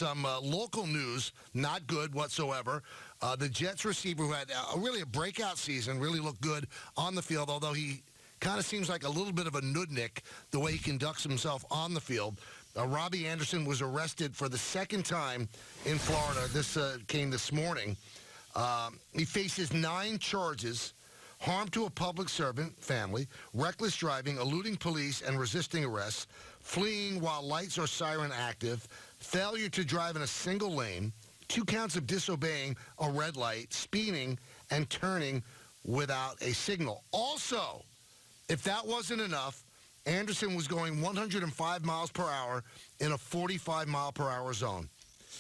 some local news, not good whatsoever. The Jets receiver who had really a breakout season, really looked good on the field, although he kind of seems like a little bit of a nudnik the way he conducts himself on the field. Robby Anderson was arrested for the second time in Florida. This came this morning. He faces 9 charges: harm to a public servant, family, reckless driving, eluding police and resisting arrest, fleeing while lights or siren active, failure to drive in a single lane, 2 counts of disobeying a red light, speeding, and turning without a signal. Also, if that wasn't enough, Anderson was going 105 miles per hour in a 45-mile-per-hour zone.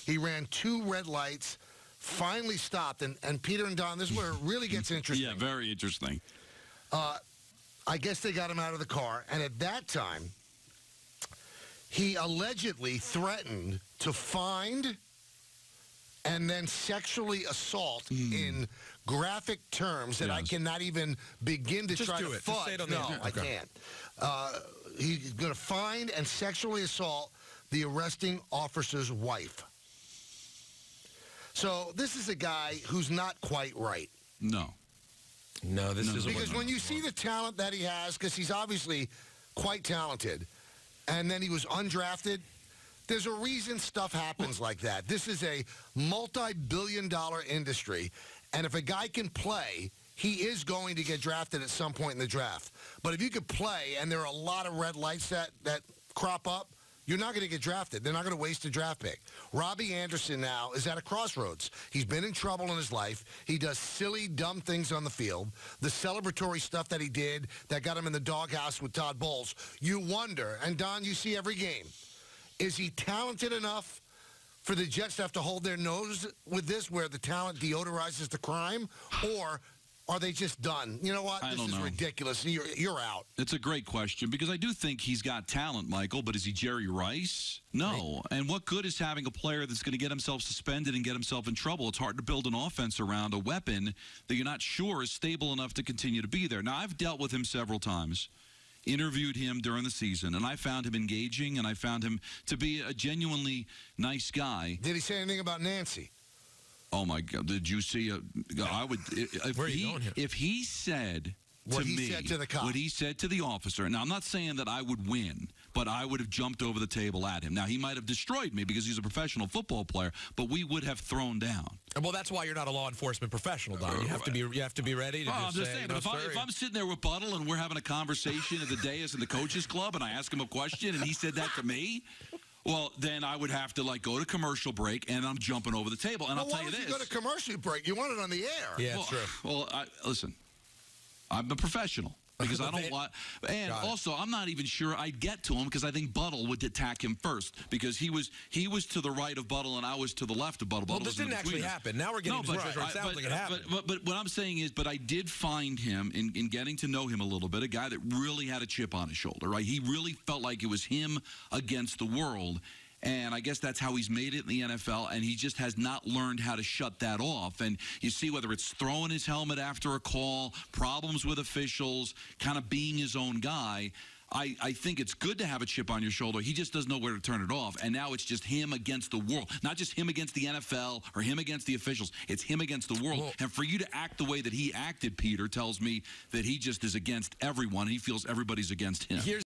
He ran 2 red lights, finally stopped, and Peter and Don, this is where it really gets interesting. Yeah, very interesting. I guess they got him out of the car, and at that time, he allegedly threatened to find and then sexually assault in graphic terms that I cannot even begin to try to foot. No, I can't. He's going to find and sexually assault the arresting officer's wife. So this is a guy who's not quite right. No, this isn't. Because when you see the talent that he has, because he's obviously quite talented, and then he was undrafted, there's a reason stuff happens like that. This is a multi-billion-dollar industry, and if a guy can play, he is going to get drafted at some point in the draft. But if you could play, and there are a lot of red lights that crop up, you're not going to get drafted. They're not going to waste a draft pick. Robby Anderson now is at a crossroads. He's been in trouble in his life. He does silly, dumb things on the field. The celebratory stuff that he did that got him in the doghouse with Todd Bowles. You wonder, and Don, you see every game, is he talented enough for the Jets to have to hold their nose with this, where the talent deodorizes the crime, or are they just done? You know what? This is ridiculous. You're out. It's a great question, because I do think he's got talent, Michael, but is he Jerry Rice? No. And what good is having a player that's going to get himself suspended and get himself in trouble? It's hard to build an offense around a weapon that you're not sure is stable enough to continue to be there. Now, I've dealt with him several times, interviewed him during the season, and I found him engaging, and I found him to be a genuinely nice guy. Did he say anything about Nancy? Oh, my God. Did you see? I would. If he said what to he me, said to the cop, what he said to the officer. Now, I'm not saying that I would win, but I would have jumped over the table at him. Now, he might have destroyed me because he's a professional football player, but we would have thrown down. Well, that's why you're not a law enforcement professional, Don. You have to be ready to I'm just saying, but if I'm sitting there with Buttle and we're having a conversation at the dais in the coaches club, and I ask him a question and he said that to me, well, then I would have to go to commercial break, and I'm jumping over the table. And I'll tell you this: why would you go to commercial break? You want it on the air. Yeah, that's true. Well, listen, I'm a professional. Because I don't want, and also I'm not even sure I'd get to him, because I think Buttle would attack him first, because he was to the right of Buttle and I was to the left of Buttle. Well, this didn't actually happen. Now we're getting it sounds like it happened. But what I'm saying is, but I did find him in getting to know him a little bit, a guy that really had a chip on his shoulder. Right, he really felt like it was him against the world. And I guess that's how he's made it in the NFL, and he just has not learned how to shut that off. And you see, whether it's throwing his helmet after a call, problems with officials, kind of being his own guy, I think it's good to have a chip on your shoulder. He just doesn't know where to turn it off. And now it's just him against the world. Not just him against the NFL or him against the officials. It's him against the world. Well, and for you to act the way that he acted, Peter, tells me that he just is against everyone. He feels everybody's against him.